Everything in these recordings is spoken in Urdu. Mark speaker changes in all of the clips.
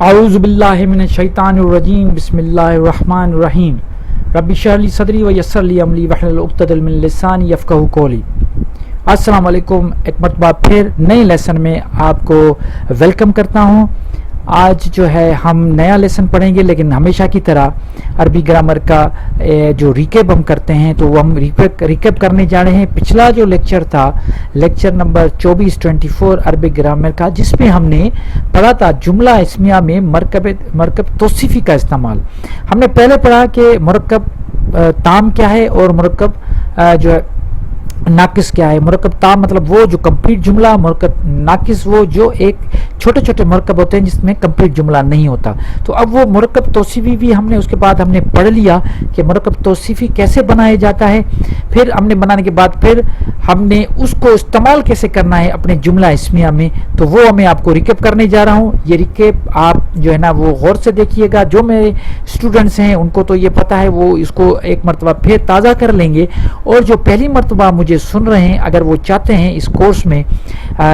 Speaker 1: اعوذ باللہ من الشیطان الرجیم بسم اللہ الرحمن الرحیم رب اشرح لی صدری ویسر لی امری واحلل عقدۃ من لسانی یفقہوا قولی۔ السلام علیکم، ایک مرتبہ پھر نئے لیسن میں آپ کو ویلکم کرتا ہوں۔ آج جو ہے ہم نیا لیسن پڑھیں گے، لیکن ہمیشہ کی طرح عربی گرامر کا جو ریکیپ ہم کرتے ہیں تو وہ ہم ریکیپ کرنے جا رہے ہیں۔ پچھلا جو لیکچر تھا، لیکچر نمبر 24 عربی گرامر کا، جس میں ہم نے پڑھا تھا جملہ اسمیہ میں مرکب توصیفی کا استعمال۔ ہم نے پہلے پڑھا کہ مرکب تام کیا ہے اور مرکب جو ہے ناقص کیا ہے۔ مرکب تام مطلب وہ جو کمپلیٹ جملہ، مرکب ناقص وہ جو ایک چھوٹے چھوٹے مرکب ہوتے ہیں جس میں کمپلیٹ جملہ نہیں ہوتا۔ تو اب وہ مرکب توصیفی بھی ہم نے اس کے بعد ہم نے پڑھ لیا کہ مرکب توصیفی کیسے بنایا جاتا ہے۔ پھر ہم نے بنانے کے بعد پھر ہم نے اس کو استعمال کیسے کرنا ہے اپنے جملہ اسمیہ میں، تو وہ میں آپ کو ریکیپ کرنے جا رہا ہوں۔ یہ ریکیپ آپ جو ہے نا وہ غور سے دیکھیے گا۔ جو میرے اسٹوڈنٹس ہیں ان کو تو یہ پتہ ہے، وہ اس کو ایک مرتبہ پھر تازہ کر لیں گے، اور جو پہلی مرتبہ مجھے سن رہے ہیں، اگر وہ چاہتے ہیں اس کورس میں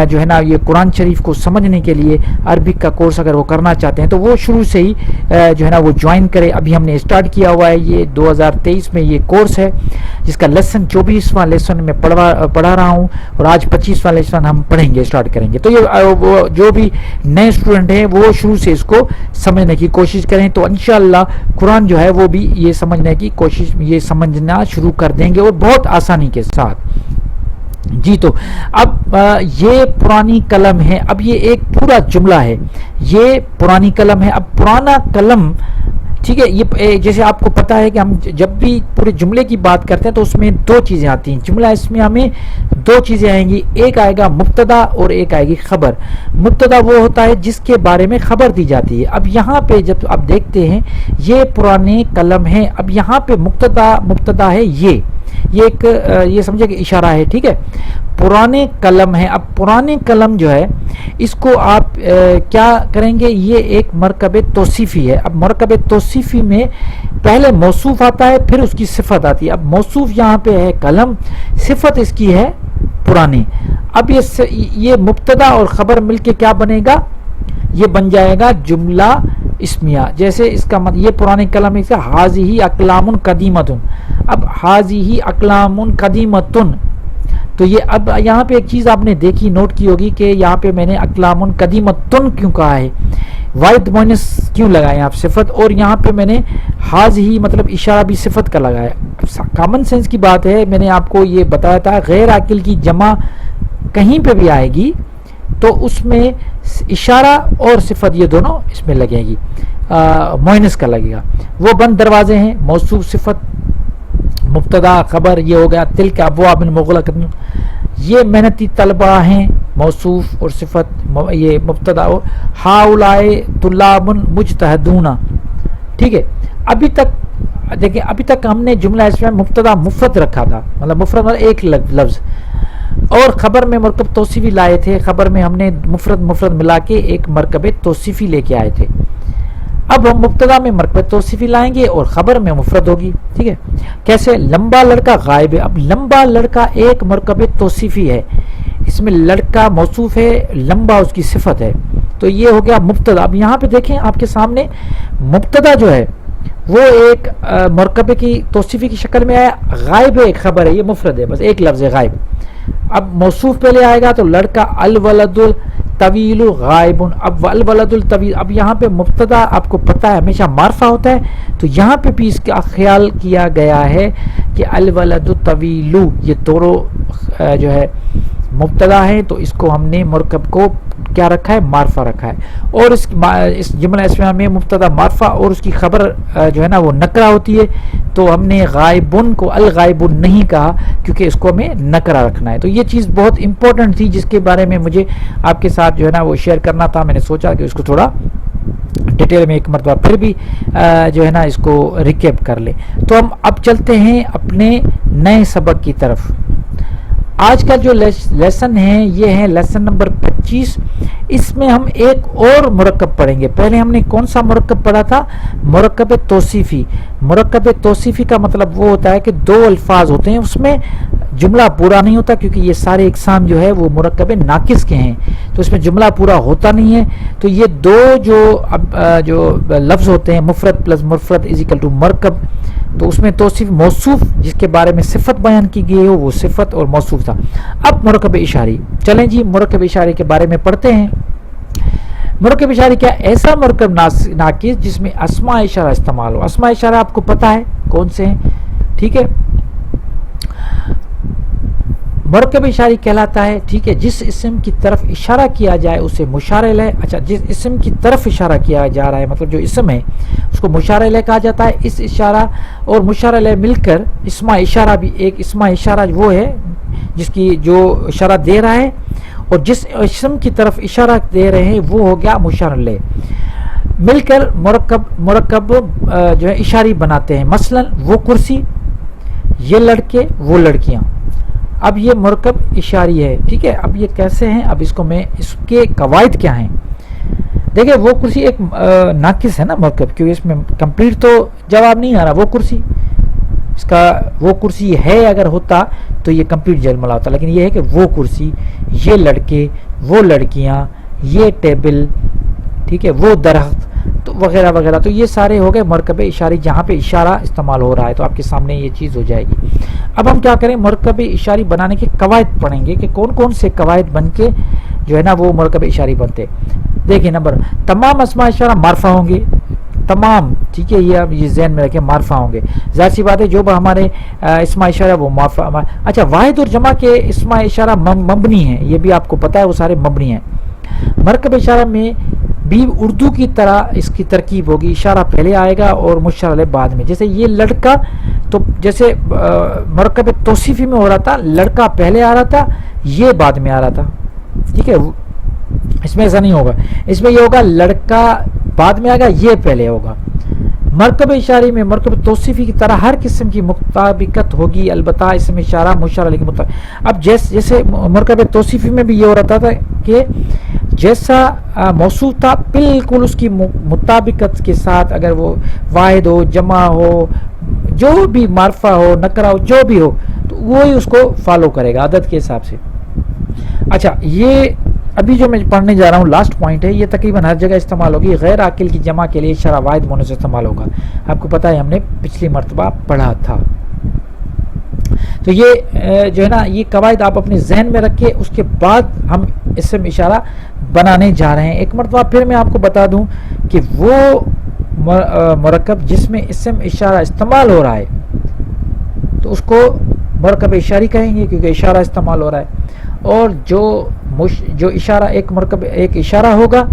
Speaker 1: جو ہے نا یہ قرآن شریف کو سمجھنے کے لیے عربک کا کورس اگر وہ کرنا چاہتے ہیں تو وہ شروع سے ہی جو ہے نا وہ جوائن کرے۔ ابھی ہم نے اسٹارٹ کیا ہوا ہے، یہ 2023 میں یہ کورس ہے جس کا لیسن 24واں لیسن میں پڑھا رہا ہوں، اور آج 25واں لیسن ہم پڑھیں گے، اسٹارٹ کریں گے۔ تو یہ جو بھی نئے اسٹوڈنٹ ہیں وہ شروع سے اس کو سمجھنے کی کوشش کریں، تو انشاءاللہ قرآن جو ہے وہ بھی یہ سمجھنے کی کوشش، یہ سمجھنا شروع کر دیں گے، اور بہت آسانی کے ساتھ۔ جی تو اب یہ پرانی قلم ہے، اب یہ ایک پورا جملہ ہے، یہ پرانی قلم ہے۔ اب پرانا قلم، ٹھیک ہے، یہ جیسے آپ کو پتا ہے کہ ہم جب بھی پورے جملے کی بات کرتے ہیں تو اس میں دو چیزیں آتی ہیں۔ جملہ اسمیہ میں دو چیزیں آئیں گی، ایک آئے گا مبتدا اور ایک آئے گی خبر۔ مبتدا وہ ہوتا ہے جس کے بارے میں خبر دی جاتی ہے۔ اب یہاں پہ جب آپ دیکھتے ہیں یہ پرانے قلم ہے، اب یہاں پہ مبتدا ہے یہ ایک یہ سمجھے کہ اشارہ ہے، ٹھیک ہے، پرانے قلم ہے۔ اب پرانے قلم جو ہے اس کو آپ کیا کریں گے، یہ ایک مرکب توصیفی ہے۔ اب مرکب توصیفی میں پہلے موصوف آتا ہے، پھر اس کی صفت آتی ہے۔ اب موصوف یہاں پہ ہے قلم، صفت اس کی ہے پرانے۔ اب یہ مبتدا اور خبر مل کے کیا بنے گا، یہ بن جائے گا جملہ اسمیہ۔ جیسے اس کا یہ پرانے قلم ہے، حاذہ اقلام قدیمۃ۔ اب حاذہ اقلام قدیمۃ، تو یہ اب یہاں پہ ایک چیز آپ نے دیکھی، نوٹ کی ہوگی کہ یہاں پہ میں نے اقلام قدیمۃ کیوں کہا ہے، واحد مؤنث کیوں لگائے آپ صفت، اور یہاں پہ میں نے حاذہ مطلب اشارہ بھی صفت کا لگایا۔ کامن سینس کی بات ہے، میں نے آپ کو یہ بتایا تھا، غیر عاقل کی جمع کہیں پہ بھی آئے گی تو اس میں اشارہ اور صفت یہ دونوں اس میں لگے گی، مؤنث کا لگے گا۔ وہ بند دروازے ہیں، موصوف صفت مبتدا خبر، یہ ہو گیا۔ تلک ابواب مغلقۃ، یہ محنتی طلبہ ہیں، موصوف اور صفت یہ مبتدا، اور ہؤلاء طلاب مجتہدون، ٹھیک ہے۔ ابھی تک دیکھیں، ابھی تک ہم نے جملہ اس میں مبتدا مفرد رکھا تھا، مطلب مفرد مطلب ایک لفظ، اور خبر میں مرکب توصیفی لائے تھے۔ خبر میں ہم نے مفرد ملا کے ایک مرکب توصیفی لے کے آئے تھے۔ اب ہم مبتدا میں مرکب توصیفی لائیں گے اور خبر میں مفرد ہوگی، ٹھیک ہے۔ کیسے، لمبا لڑکا غائب ہے۔ اب لمبا لڑکا ایک مرکب توصیفی ہے، اس میں لڑکا موصوف ہے، لمبا اس کی صفت ہے، تو یہ ہو گیا مبتدا۔ اب یہاں پہ دیکھیں آپ کے سامنے مبتدا جو ہے وہ ایک مرکب کی توصیفی کی شکل میں آیا، غائب ہے ایک خبر ہے، یہ مفرد ہے، بس ایک لفظ ہے غائب۔ اب موصوف پہلے آئے گا تو لڑکا الولد طویل غائب۔ اب الولد الطویل، اب یہاں پہ مبتدا آپ کو پتہ ہے ہمیشہ معرفہ ہوتا ہے، تو یہاں پہ بھی اس کا خیال کیا گیا ہے کہ الولد الطویل یہ دونوں جو ہے مبتدا ہے، تو اس کو ہم نے مرکب کو کیا رکھا ہے، معرفہ رکھا ہے۔ اور اس جملہ اسمیہ میں مبتدا معرفہ اور اس کی خبر جو ہے نا وہ نکرہ ہوتی ہے، تو ہم نے غائبن کو الغائب نہیں کہا کیونکہ اس کو ہمیں نکرہ رکھنا ہے۔ تو یہ چیز بہت امپورٹنٹ تھی جس کے بارے میں مجھے آپ کے ساتھ جو ہے نا وہ شیئر کرنا تھا۔ میں نے سوچا کہ اس کو تھوڑا ڈیٹیل میں ایک مرتبہ پھر بھی جو ہے نا اس کو ریکیپ کر لیں۔ تو ہم اب چلتے ہیں اپنے نئے سبق کی طرف۔ آج کا جو لیسن ہے یہ ہے لیسن نمبر 25. اس میں ہم ایک اور مرکب پڑھیں گے. پہلے ہم نے کون سا مرکب پڑھا تھا؟ مرکب توصیفی. مرکب توصیفی کا مطلب وہ ہوتا ہے کہ دو الفاظ ہوتے ہیں، اس میں جملہ پورا نہیں ہوتا، کیونکہ یہ سارے اقسام جو ہے وہ مرکب ناقص کے ہیں، تو اس میں جملہ پورا ہوتا نہیں ہے. تو یہ دو جو لفظ ہوتے ہیں مفرد پلس مفرد از اکول ٹو مرکب، تو اس میں توصیف موصوف جس کے بارے میں صفت بیان کی گئی ہو وہ صفت اور موصوف تھا. اب مرکب اشاری. چلیں جی مرکب اشاری کے بارے میں پڑھتے ہیں. مرکب اشاری کیا؟ ایسا مرکب ناقص جس میں اسماء اشارہ استعمال ہو. اسماء اشارہ آپ کو پتا ہے کون سے ہیں، ٹھیک ہے. مرکب اشاری کہلاتا ہے، ٹھیک ہے، جس اسم کی طرف اشارہ کیا جائے اسے مشار الیہ. اچھا، جس اسم کی طرف اشارہ کیا جا رہا ہے مطلب جو اسم ہے اس کو مشار الیہ کہا جاتا ہے. اس اشارہ اور مشار الیہ مل کر اسم اشارہ بھی ایک اسم اشارہ وہ ہے جس کی جو اشارہ دے رہا ہے، اور جس اسم کی طرف اشارہ دے رہے ہیں وہ ہو گیا مشار الیہ. مل کر مرکب جو ہے اشاری بناتے ہیں. مثلا وہ کرسی، یہ لڑکے، وہ لڑکیاں. اب یہ مرکب اشاری ہے، ٹھیک ہے. اب یہ کیسے ہیں؟ اب اس کے قواعد کیا ہیں؟ دیکھیں وہ کرسی ایک ناقص ہے نا مرکب، کیونکہ اس میں کمپلیٹ تو جواب نہیں آ رہا. وہ کرسی، اس کا وہ کرسی ہے اگر ہوتا تو یہ کمپلیٹ جملہ ہوتا، لیکن یہ ہے کہ وہ کرسی، یہ لڑکے، وہ لڑکیاں، یہ ٹیبل، ٹھیک ہے، وہ درخت، تو وغیرہ وغیرہ. تو یہ سارے ہو گئے مرکب اشاری جہاں پہ اشارہ استعمال ہو رہا ہے. تو آپ کے سامنے یہ چیز ہو جائے گی. اب ہم کیا کریں؟ مرکب اشاری بنانے کے قواعد پڑھیں گے کہ کون کون سے قواعد بن کے جو ہے نا وہ مرکب اشاری بنتے. دیکھیں نمبر، تمام اسماء اشارہ معرفہ ہوں گے. تمام، ٹھیک ہے، یہ اب یہ ذہن میں رکھیں معرفہ ہوں گے. ظاہر سی بات ہے جو ہمارے اسماء اشارہ وہ معرفہ. اچھا، واحد اور جمع کے اسماء اشارہ مبنی ہیں، یہ بھی آپ کو پتہ ہے وہ سارے مبنی ہیں. مرکب اشارہ میں بھی اردو کی طرح اس کی ترکیب ہوگی، اشارہ پہلے آئے گا اور مشار الیہ بعد میں. جیسے یہ لڑکا، تو جیسے مرکب توصیفی میں ہو رہا تھا لڑکا پہلے آ رہا تھا یہ بعد میں آ رہا تھا، ٹھیک ہے. اس میں ایسا نہیں ہوگا، اس میں یہ ہوگا لڑکا بعد میں آئے گا یہ پہلے ہوگا. مرکب اشاری میں مرکب توصیفی کی طرح ہر قسم کی مطابقت ہوگی، البتہ اسم اشارہ مشار الیہ کے مطابق. اب جیسے مرکب توصیفی میں بھی یہ ہو رہا تھا کہ جیسا موصوف تھا بالکل اس کی مطابقت کے ساتھ، اگر وہ واحد ہو، جمع ہو، جو بھی معرفہ ہو، نکرہ ہو، جو بھی ہو، تو وہی اس کو فالو کرے گا عدد کے حساب سے. اچھا، یہ ابھی جو میں پڑھنے جا رہا ہوں لاسٹ پوائنٹ ہے، یہ تقریباً ہر جگہ استعمال ہوگی. غیر عاقل کی جمع کے لیے اشارہ واحد مونس سے استعمال ہوگا. آپ کو پتہ ہے ہم نے پچھلی مرتبہ پڑھا تھا. تو یہ جو ہے نا یہ قواعد آپ اپنے ذہن میں رکھیں. اس کے بعد ہم اسم اشارہ بنانے جا رہے ہیں. ایک مرتبہ پھر میں آپ کو بتا دوں کہ وہ مرکب جس میں اسم اشارہ استعمال ہو رہا ہے تو اس کو مرکب اشاری کہیں گے کیونکہ اشارہ استعمال ہو رہا ہے. اور جو اشارہ ایک مرکب ایک اشارہ ہوگا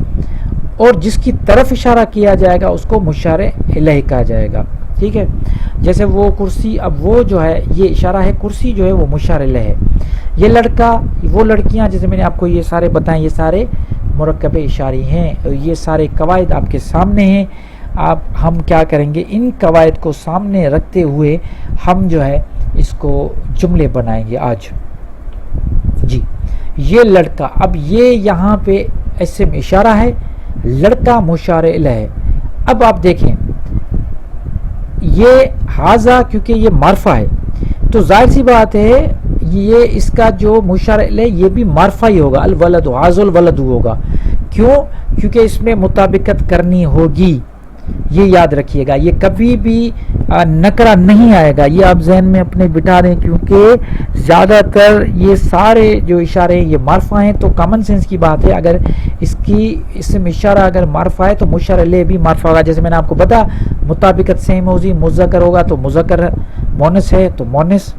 Speaker 1: اور جس کی طرف اشارہ کیا جائے گا اس کو مشار الیہ کہا جائے گا، ٹھیک ہے. جیسے وہ کرسی، اب وہ جو ہے یہ اشارہ ہے، کرسی جو ہے وہ مشار الیہ ہے. یہ لڑکا، وہ لڑکیاں، جیسے میں نے آپ کو یہ سارے بتائیں، یہ سارے مرکب اشاری ہیں. یہ سارے قواعد آپ کے سامنے ہیں. ہم کیا کریں گے؟ ان قواعد کو سامنے رکھتے ہوئے ہم جو ہے اس کو جملے بنائیں گے آج. جی، یہ لڑکا، اب یہ یہاں پہ اسم اشارہ ہے، لڑکا مشار الیہ ہے. اب آپ دیکھیں یہ حاضہ، کیونکہ یہ معرفہ ہے تو ظاہر سی بات ہے یہ اس کا جو مشار الیہ یہ بھی معرفہ ہی ہوگا. الولد، حاض الولد ہوگا. کیوں؟ کیونکہ اس میں مطابقت کرنی ہوگی. یہ یاد رکھیے گا، یہ کبھی بھی نکرہ نہیں آئے گا. یہ آپ ذہن میں اپنے بٹھا دیں کیونکہ زیادہ تر یہ سارے جو اشارے ہیں یہ معرفہ ہیں. تو کامن سینس کی بات ہے، اگر اس کی اسم اشارہ اگر معرفہ ہے تو مشار الیہ بھی معرفہ ہوگا. جیسے میں نے آپ کو بتا مطابقت سیم ہوگی، مذکر ہوگا تو مذکر، مونس ہے تو مونس،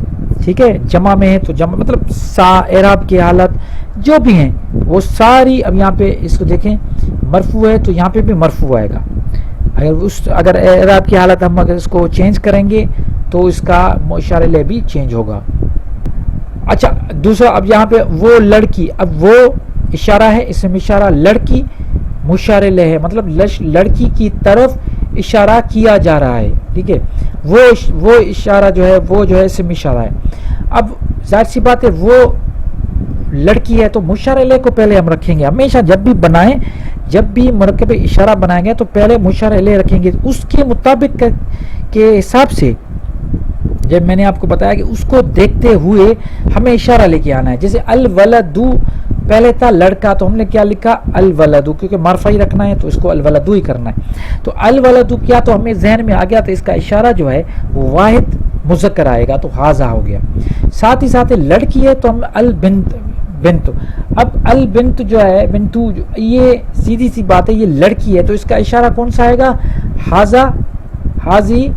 Speaker 1: ٹھیک ہے، جمع میں ہے تو جمع، مطلب اعراب کی حالت جو بھی ہیں وہ ساری. اب یہاں پہ اس کو دیکھیں مرفوع ہے تو یہاں پہ بھی مرفوع آئے گا. اگر اعراب کی حالت ہم اگر اس کو چینج کریں گے تو اس کا مشار الیہ بھی چینج ہوگا. اچھا، دوسرا اب یہاں پہ وہ لڑکی، اب وہ اشارہ ہے، اسم اشارہ لڑکی مشار الیہ ہے، مطلب لڑکی کی طرف اشارہ کیا جا رہا ہے، ٹھیک ہے. وہ اشارہ جو ہے وہ جو ہے اسم اشارہ ہے. اب ظاہر سی بات ہے وہ لڑکی ہے تو مشار الیہ کو پہلے ہم رکھیں گے ہمیشہ، جب بھی بنائیں، جب بھی مرکب اشارہ بنائیں گے تو پہلے مشار الیہ رکھیں گے، اس کے مطابق کے حساب سے جب میں نے آپ کو بتایا کہ اس کو دیکھتے ہوئے ہمیں اشارہ لے کے آنا ہے. جیسے الولدو پہلے تھا لڑکا تو ہم نے کیا لکھا الولدو، کیونکہ مرفعی رکھنا ہے تو اس کو الولدو ہی کرنا ہے. تو الولدو کیا تو ہمیں ذہن میں آ گیا تو اس کا اشارہ جو ہے وہ واحد مذکر آئے گا تو حاضہ ہو گیا. ساتھ ہی ساتھ لڑکی ہے تو ہم البنت بنت. اب البنت جو ہے بنتو یہ سیدھی سی بات ہے، یہ لڑکی ہے تو اس کا اشارہ کون سا آئے گا؟ حاضہ، حاضی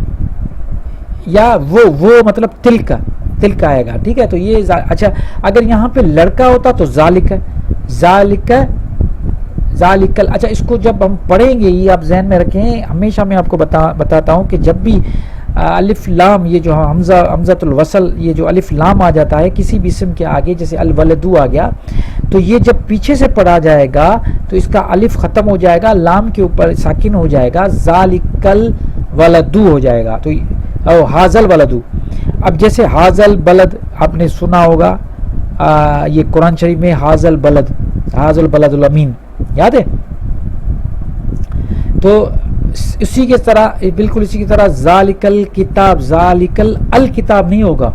Speaker 1: یا وہ مطلب تل کا آئے گا. ٹھیک ہے تو یہ اچھا اگر یہاں پہ لڑکا ہوتا تو ذالک ذالکل. اچھا اس کو جب ہم پڑھیں گے یہ آپ ذہن میں رکھیں، ہمیشہ میں آپ کو بتاتا ہوں کہ جب بھی الف لام یہ جو حمزۃ الوصل یہ جو الف لام آ جاتا ہے کسی بھی اسم کے آگے، جیسے الولدو آ گیا تو یہ جب پیچھے سے پڑھا جائے گا تو اس کا الف ختم ہو جائے گا، لام کے اوپر ساکن ہو جائے گا، ذالکل ولدو ہو جائے گا تو حاضل ولدو. اب جیسے حاضل بلد آپ نے سنا ہوگا یہ قرآن شریف میں حاضل بلد الامین یاد ہے. تو اسی کے طرح بالکل اسی کی طرح ذالکل کتاب، ذالکل الکتاب نہیں ہوگا،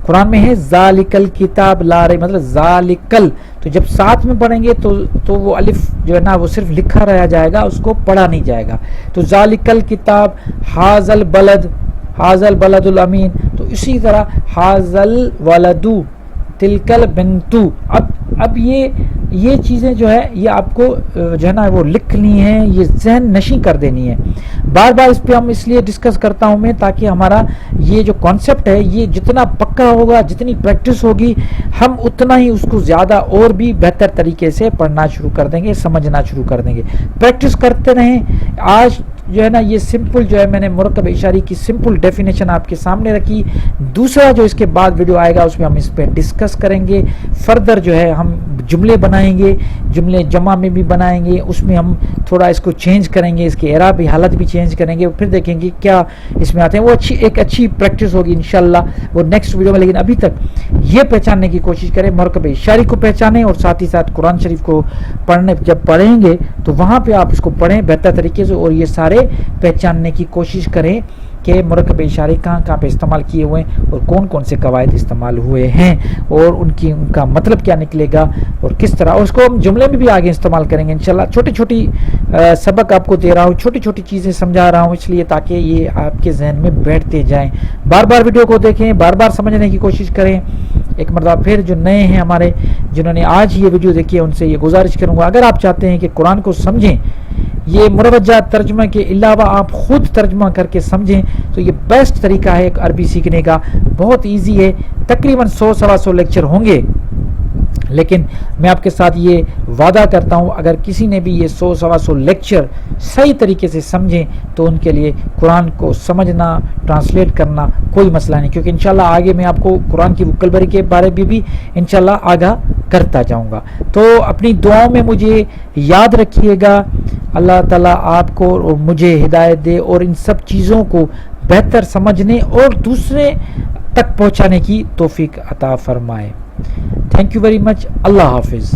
Speaker 1: قرآن میں ہے ذالکل کتاب لا رہی مطلب ذالکل. تو جب ساتھ میں پڑھیں گے تو وہ الف جو ہے نا وہ صرف لکھا رہ جائے گا، اس کو پڑھا نہیں جائے گا. تو ذالکل کتاب، حاضل بلد الامین. تو اسی طرح حاضل ولدو، تلکل بنتو. اب یہ چیزیں جو ہے یہ آپ کو جو ہے نا وہ لکھنی ہے، یہ ذہن نشیں کر دینی ہے. بار بار اس پہ ہم اس لیے ڈسکس کرتا ہوں میں تاکہ ہمارا یہ جو کانسیپٹ ہے یہ جتنا پکا ہوگا، جتنی پریکٹس ہوگی، ہم اتنا ہی اس کو زیادہ اور بھی بہتر طریقے سے پڑھنا شروع کر دیں گے، سمجھنا شروع کر دیں گے. پریکٹس کرتے رہیں. آج جو ہے نا یہ سمپل جو ہے میں نے مرکب اشاری کی سمپل ڈیفینیشن آپ کے سامنے رکھی. دوسرا جو اس کے بعد ویڈیو آئے گا اس میں ہم اس پہ ڈسکس کریں گے. فردر جو ہے ہم جملے بنائیں گے، جملے جمع میں بھی بنائیں گے، اس میں ہم تھوڑا اس کو چینج کریں گے، اس کے اعرابی حالت بھی چینج کریں گے، پھر دیکھیں گے کیا اس میں آتے ہیں. وہ ایک اچھی پریکٹس ہوگی انشاءاللہ وہ نیکسٹ ویڈیو میں. لیکن ابھی تک یہ پہچاننے کی کوشش کریں، مرکب اشاری کو پہچانیں اور ساتھ ہی ساتھ قرآن شریف کو جب پڑھیں گے تو وہاں پہ آپ اس کو پڑھیں بہتر طریقے سے اور یہ سارے پہچاننے کی کوشش کریں کہ مرکب اشارے کہاں پہ استعمال کیے ہوئے ہیں اور کون سے قواعد استعمال ہوئے ہیں اور ان کا مطلب کیا نکلے گا اور کس طرح. اور اس کو ہم جملے میں بھی آگے استعمال کریں گے انشاءاللہ. چھوٹی سبق آپ کو دے رہا ہوں، چھوٹی چیزیں سمجھا رہا ہوں اس لیے تاکہ یہ آپ کے ذہن میں بیٹھتے جائیں. بار بار ویڈیو کو دیکھیں، بار بار سمجھنے کی کوشش کریں. ایک مرتبہ پھر جو نئے ہیں ہمارے جنہوں نے آج یہ ویڈیو دیکھی ہے ان سے یہ گزارش کروں گا اگر آپ چاہتے ہیں کہ قرآن کو سمجھیں، یہ مروجہ ترجمہ کے علاوہ آپ خود ترجمہ کر کے سمجھیں تو یہ بیسٹ طریقہ ہے ایک عربی سیکھنے کا. بہت ایزی ہے، تقریباً 100-125 لیکچر ہوں گے. لیکن میں آپ کے ساتھ یہ وعدہ کرتا ہوں اگر کسی نے بھی یہ 100-125 لیکچر صحیح طریقے سے سمجھیں تو ان کے لیے قرآن کو سمجھنا، ٹرانسلیٹ کرنا کوئی مسئلہ نہیں. کیونکہ انشاءاللہ آگے میں آپ کو قرآن کی وکلبری کے بارے میں بھی انشاءاللہ آگاہ کرتا جاؤں گا. تو اپنی دعاؤں میں مجھے یاد رکھیے گا. اللہ تعالیٰ آپ کو اور مجھے ہدایت دے اور ان سب چیزوں کو بہتر سمجھنے اور دوسرے تک پہنچانے کی توفیق عطا فرمائے. Thank you very much. اللہ حافظ.